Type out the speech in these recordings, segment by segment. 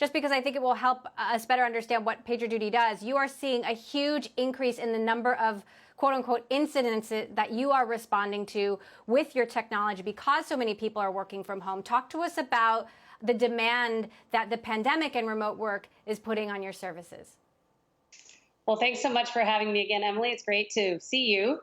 just because I think it will help us better understand what PagerDuty does. You are seeing a huge increase in the number of quote unquote incidents that you are responding to with your technology because so many people are working from home. Talk to us about the demand that the pandemic and remote work is putting on your services. Well, thanks so much for having me again, Emily. It's great to see you.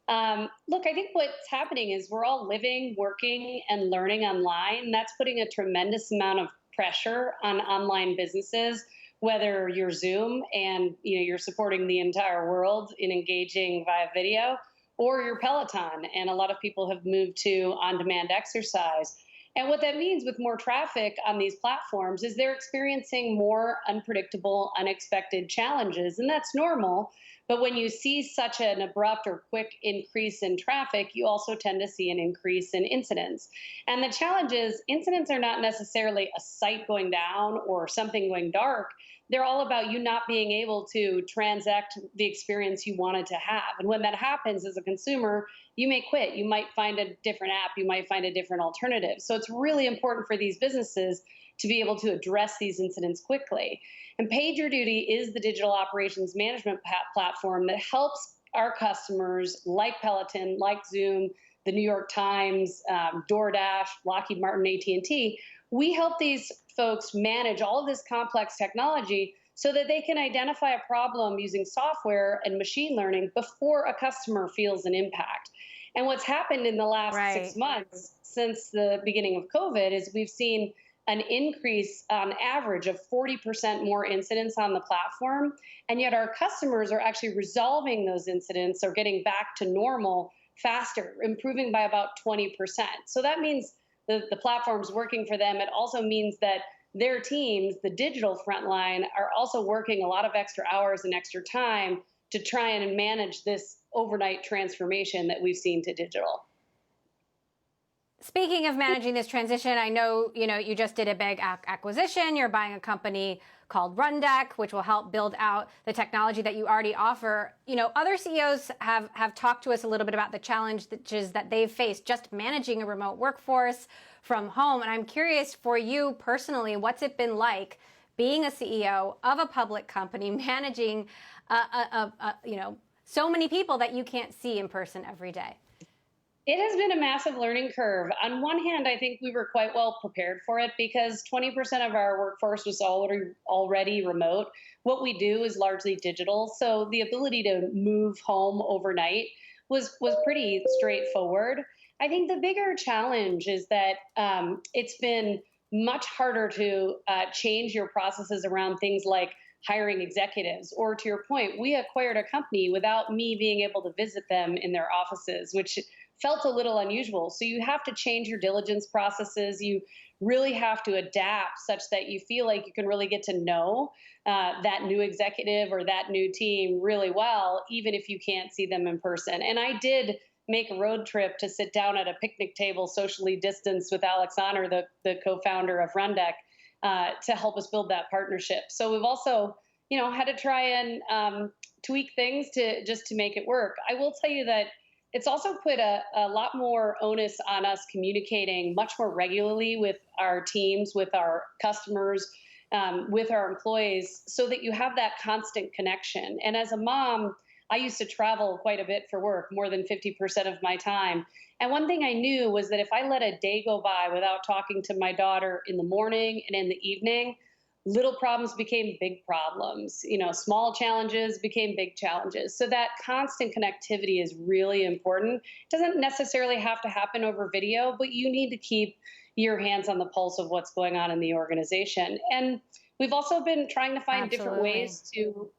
Look, I think what's happening is we're all living, working, and learning online. That's putting a tremendous amount of pressure on online businesses, whether you're Zoom and you're supporting the entire world in engaging via video, or you're Peloton, and a lot of people have moved to on-demand exercise. And what that means with more traffic on these platforms is they're experiencing more unpredictable, unexpected challenges, and that's normal. But when you see such an abrupt or quick increase in traffic, you also tend to see an increase in incidents. And the challenge is incidents are not necessarily a site going down or something going dark. They're all about you not being able to transact the experience you wanted to have. And when that happens as a consumer, you may quit. You might find a different app. You might find a different alternative. So it's really important for these businesses to be able to address these incidents quickly. And PagerDuty is the digital operations management platform that helps our customers like Peloton, like Zoom, the New York Times, DoorDash, Lockheed Martin, AT&T. We help these folks manage all of this complex technology so that they can identify a problem using software and machine learning before a customer feels an impact. And what's happened in the last 6 months since the beginning of COVID is we've seen an increase on average of 40% more incidents on the platform. And yet our customers are actually resolving those incidents or getting back to normal faster, improving by about 20%. So that means the platform's working for them. It also means that their teams, the digital frontline, are also working a lot of extra hours and extra time to try and manage this overnight transformation that we've seen to digital. Speaking of managing this transition, I know, you just did a big acquisition. You're buying a company called Rundeck, which will help build out the technology that you already offer. Other CEOs have talked to us a little bit about the challenges that they've faced just managing a remote workforce from home. And I'm curious for you personally, what's it been like being a CEO of a public company, managing, so many people that you can't see in person every day? It has been a massive learning curve. On one hand, I think we were quite well prepared for it because 20% of our workforce was already remote. What we do is largely digital, so the ability to move home overnight was pretty straightforward. I think the bigger challenge is that it's been much harder to change your processes around things like hiring executives, or to your point, we acquired a company without me being able to visit them in their offices, which felt a little unusual. So you have to change your diligence processes. You really have to adapt such that you feel like you can really get to know that new executive or that new team really well, even if you can't see them in person. And I did make a road trip to sit down at a picnic table, socially distanced, with Alex Honor, the co-founder of Rundeck, to help us build that partnership. So we've also, had to try and tweak things to make it work. I will tell you that it's also put a lot more onus on us communicating much more regularly with our teams, with our customers, with our employees, so that you have that constant connection. And as a mom, I used to travel quite a bit for work, more than 50% of my time. And one thing I knew was that if I let a day go by without talking to my daughter in the morning and in the evening, little problems became big problems. Small challenges became big challenges. So that constant connectivity is really important. It doesn't necessarily have to happen over video, but you need to keep your hands on the pulse of what's going on in the organization. And we've also been trying to find different ways to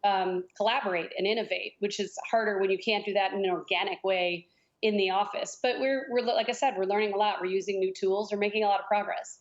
collaborate and innovate, which is harder when you can't do that in an organic way in the office. But we're like I said, we're learning a lot. We're using new tools. We're making a lot of progress.